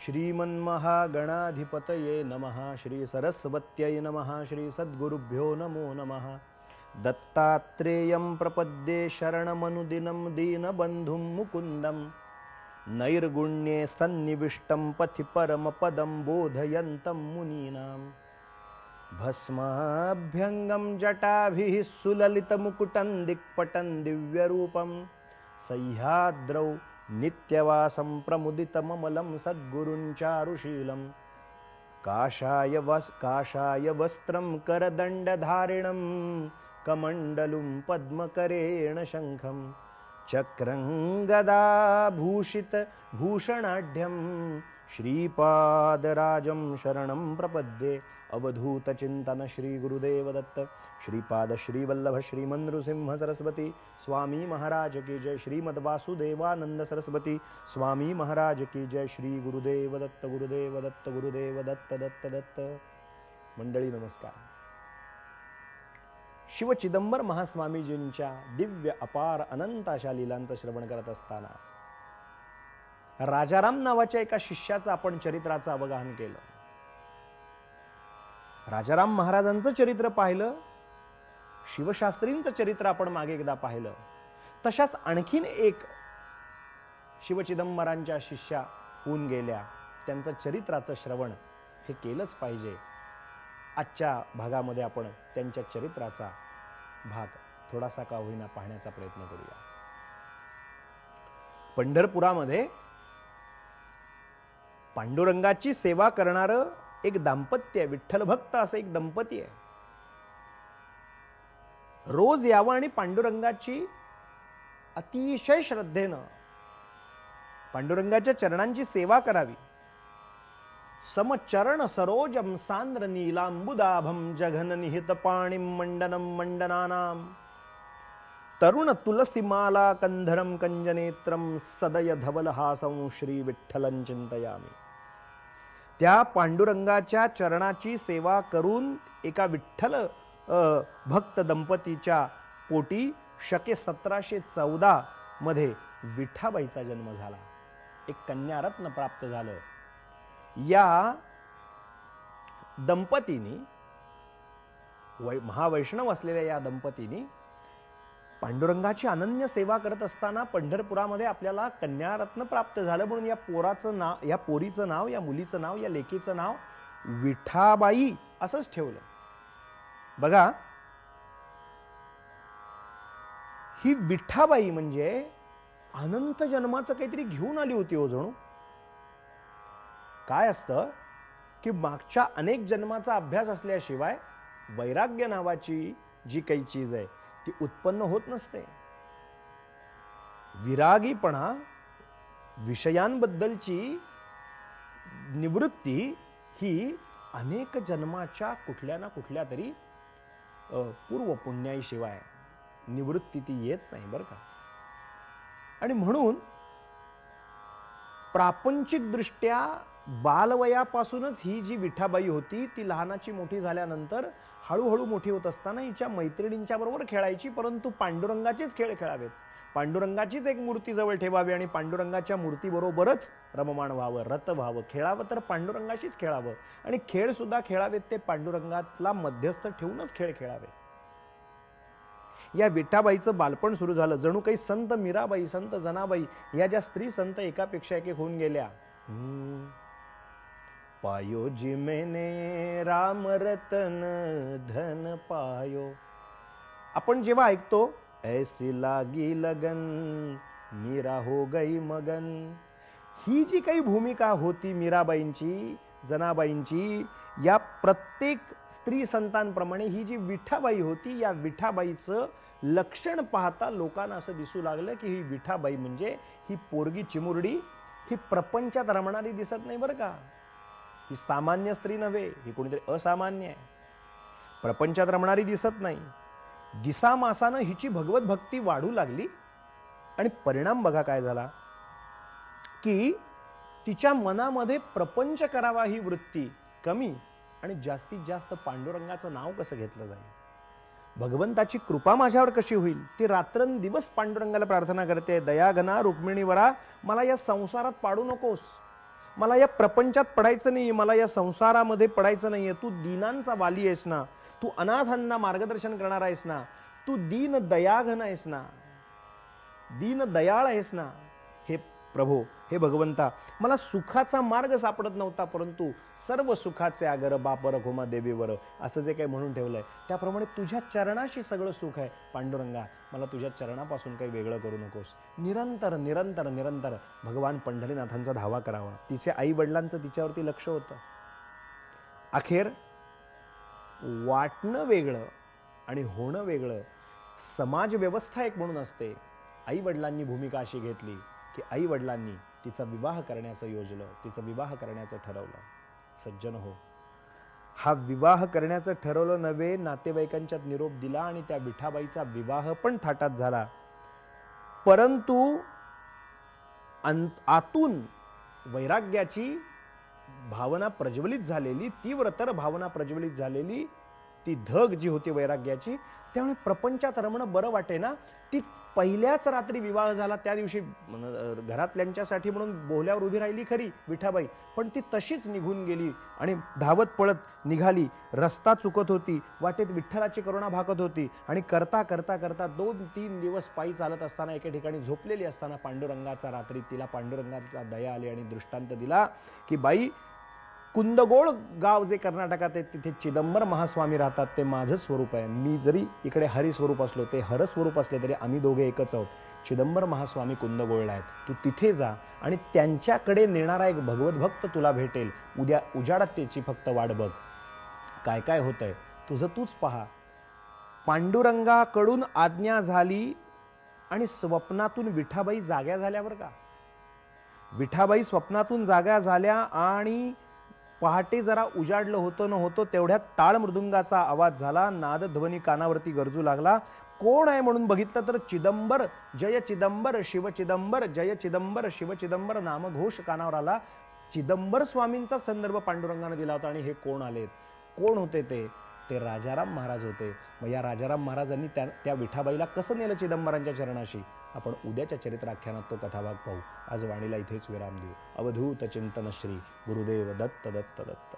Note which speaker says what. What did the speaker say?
Speaker 1: श्रीमन्महागणाधिपतये नमः। श्री सरस्वत्यै नमः। श्री सद्गुरुभ्यो नमो नमः। दत्तात्रेयं प्रपद्ये शरणमनुदिनं दीनबन्धुं मुकुन्दं नैर्गुण्ये सन्निविष्टं पथि परमपदं बोधयन्तं मुनीनां भस्माभ्यङ्गं जटाभिः सुललितमुकुटं दिक्पटं दिव्यरूपं सह्याद्रौ नित्यवासं प्रमुदितममलं सद्गुरुं चारुशीलं काषाय वस्त्रं करदण्डधारिणं कमण्डलुं पद्मकरेण शङ्खं चक्रं गदाभूषितभूषणाढ्यं श्रीपादराजं शरणं प्रपद्ये। अवधूतचिंतन श्री गुरुदेव दत्त श्रीपाद श्रीवल्लभ श्रीमन्नृसिंह सरस्वती स्वामी महाराज की जय। श्रीमद वासुदेवानंद सरस्वती स्वामी महाराज की जय। श्री गुरुदेव दत्त गुरुदेव दत्त गुरुदेव दत्त दत्त दत्त। मंडळी नमस्कार। शिव चिदंबर महास्वामीजींच्या दिव्य अपार अनंत अशा लीलांचं श्रवण करत असताना राजाराम नावाच्या एका शिष्याचं आपण चरित्राचं अवगाहन केलं। राजाराम महाराजांचं चरित्र पाहिलं, शिवशास्त्रींचं चरित्र आपण मागे एकदा पाहिलं। तशाच आणखीन एक शिवचिदंबरांच्या शिष्या होऊन गेल्या, त्यांचं चरित्राचं श्रवण हे केलंच पाहिजे। आजच्या भागामध्ये आपण त्यांच्या चरित्राचा भाग थोडासा का होईना पाहण्याचा प्रयत्न करूया। पंढरपुरामध्ये पांडुरंगाची सेवा करणारं एक दाम्पत्य आहे, विठ्ठल भक्त असं एक दंपती आहे। रोज यावं आणि पांडुरंगाची अतिशय श्रद्धेनं पांडुरंगाच्या चरणांची सेवा करावी। समचरण सरोजम सांद्र नीलांबुदाभम जघन निहित पाणिम मंडनम मंडनानाम तरुण तुलसीमाला कंधरम कंजनेत्रम सदय धवलहासं श्री विठ्ठलं चिंतयामि। त्या पांडुरंगाच्या चरणाची सेवा करून एका विठ्ठल भक्त दंपतीच्या पोटी शके 1714 मध्ये विठाबाईचा जन्म झाला, एक कन्यारत्न प्राप्त झालं। या दंपतीनी महावैष्णव असलेल्या या दंपतीनी पांडुरंगाची अनन्य सेवा करत असताना पंढरपुरामध्ये आपल्याला कन्यारत्न प्राप्त झालं, म्हणून या पोराचं नाव, या पोरीचं नाव, या मुलीचं नाव, या लेकीचं नाव विठाबाई असंच ठेवलं। बघा, ही विठाबाई म्हणजे अनंत जन्माचं काहीतरी घेऊन आली होती हो जणू। काय असतं की मागच्या अनेक जन्माचा अभ्यास असल्याशिवाय वैराग्य नावाची जी काही चीज आहे ती उत्पन्न होत नसते। विरागीपणा, विषयांबद्दलची निवृत्ती ही अनेक जन्माच्या कुठल्या ना कुठल्या तरी पूर्व पुण्याईशिवाय निवृत्ती ती येत नाही बरं का। आणि म्हणून प्रापंचिक दृष्ट्या बालवयापासूनच ही जी विठाबाई होती ती लहानाची मोठी झाल्यानंतर हळूहळू मोठी होत असताना हिच्या मैत्रिणींच्या बरोबर खेळायची, परंतु पांडुरंगाचेच खेळ खेळावेत, पांडुरंगाचीच एक मूर्ती जवळ ठेवावी आणि पांडुरंगाच्या मूर्तीबरोबरच रममाण व्हावं, रत व्हावं, खेळावं तर पांडुरंगाशीच खेळावं आणि खेळ सुद्धा खेळावेत ते पांडुरंगातला मध्यस्थ ठेवूनच खेळ खेळावे। या विठाबाईचं बालपण सुरू झालं। जणू काही संत मीराबाई, संत जनाबाई या ज्या स्त्री संत एकापेक्षा एक होऊन गेल्या। पायो जी मैंने राम रतन धन पायो, आपण जेव्हा ऐकतो ऐसी लागी लगन मीरा हो गई मगन, ही जी काही भूमिका होती मीराबाईंची, जनाबाईंची, या प्रत्येक स्त्री संतांप्रमाणे ही जी विठाबाई होती, या विठाबाईचं लक्षण पाहता लोकांना असं दिसू लागलं की ही विठाबाई म्हणजे ही पोरगी चिमुरडी, ही प्रपंचात रमणारी दिसत नाही बरं का। ही सामान्य स्त्री नव्हे, ही कोणीतरी असामान्य आहे, प्रपंचात रमणारी दिसत नाही। दिसामासानं हिची भगवत भक्ती वाढू लागली आणि परिणाम बघा काय झाला की तिच्या मनामध्ये प्रपंच करावा ही वृत्ती कमी आणि जास्तीत जास्त पांडुरंगाचं नाव कसं घेतलं जाईल, भगवंताची कृपा माझ्यावर कशी होईल, ती रात्रंदिवस पांडुरंगाला प्रार्थना करते, दयाघना रुक्मिणीवरा मला या संसारात पाडू नकोस, मला या प्रपंचात पडायचं नाही, मला या संसारामध्ये पडायचं नाहीये. तू दीनांचा वाली आहेस ना, तू अनाथांना मार्गदर्शन करणार आहेस ना, तू दीन दयाघन आहेस ना, दीन दयाळ आहेस ना. हे प्रभो, हे भगवंता, मला सुखाचा मार्ग सापडत नव्हता, परंतु सर्व सुखाचे आगर बापर घोमा देवीवर, असं जे काही म्हणून ठेवलंय त्याप्रमाणे तुझ्या चरणाशी सगळं सुख आहे. पांडुरंगा, मला तुझ्या चरणापासून काही वेगळं करू नकोस. निरंतर निरंतर निरंतर भगवान पंढरीनाथांचा धावा करावा. तिचे आई वडिलांचं तिच्यावरती लक्ष होतं. अखेर वाटणं वेगळं आणि होणं वेगळं. समाज व्यवस्था एक म्हणून असते. आई वडिलांनी भूमिका अशी घेतली की आई वडिलांनी तिचा विवाह करण्याचं योजलं, तिचा विवाह करण्याचं ठरवलं. सज्जन हो, हा विवाह करण्याचं ठरवलं नव्हे, नातेवाईकांच्यात निरोप दिला आणि त्या विठाबाईचा विवाह पण थाटात झाला. परंतु आतून वैराग्याची भावना प्रज्वलित झालेली, तीव्रतर भावना प्रज्वलित झालेली, ती धग जी होती वैराग्याची, त्यामुळे प्रपंचात रमणं बरं वाटे ना. ती पहिल्याच रात्री विवाह झाला त्या दिवशी घरातल्यांच्यासाठी म्हणून बोहल्यावर उभी राहिली खरी विठाबाई, पण ती तशीच निघून गेली आणि धावत पळत निघाली. रस्ता चुकत होती, वाटेत विठ्ठलाची करुणा भाकत होती आणि करता करता करता 2-3 दिवस पायी चालत असताना एके ठिकाणी झोपलेली असताना पांडुरंगाचा रात्री तिला पांडुरंगाचा दया आली आणि दृष्टांत दिला की बाई, कुंदगोळ गाव जे कर्नाटकात आहे तिथे चिदंबर महास्वामी राहतात, ते माझं स्वरूप आहे. मी जरी इकडे हरी स्वरूप असलो, ते हर स्वरूप असले तरी आम्ही दोघे एकच आहोत. चिदंबर महास्वामी कुंदगोळला आहेत, तू तिथे जा आणि त्यांच्याकडे नेणारा एक भगवत भक्त तुला भेटेल. उद्या उजाडात त्याची फक्त वाट बघ. काय काय होतंय तुझं तूच पहा. पांडुरंगाकडून आज्ञा झाली आणि स्वप्नातून विठाबाई जाग्या झाल्यावर का, विठाबाई स्वप्नातून जाग्या झाल्या आणि पहाटे जरा उजाडलं होतं न होतं तेवढ्यात टाळ मृदुंगाचा आवाज झाला, नादध्वनी कानावरती गरजू लागला. कोण आहे म्हणून बघितलं तर चिदंबर, जय चिदंबर शिव चिदंबर, जय चिदंबर शिव चिदंबर नामघोष कानावर आला. चिदंबर स्वामींचा संदर्भ पांडुरंगाने दिला होता. आणि हे कोण आलेत, कोण होते ते राजाराम महाराज होते. मग या राजाराम महाराजांनी त्या विठाबाईला कसं नेलं चिदंबरांच्या चरणाशी, आपण उद्याच्या चरित्राख्यानात तो कथाभाग पाहू. आज वाणीला इथेच विराम देऊ. अवधूत चिंतन श्री गुरुदेव दत्त दत्त दत्त.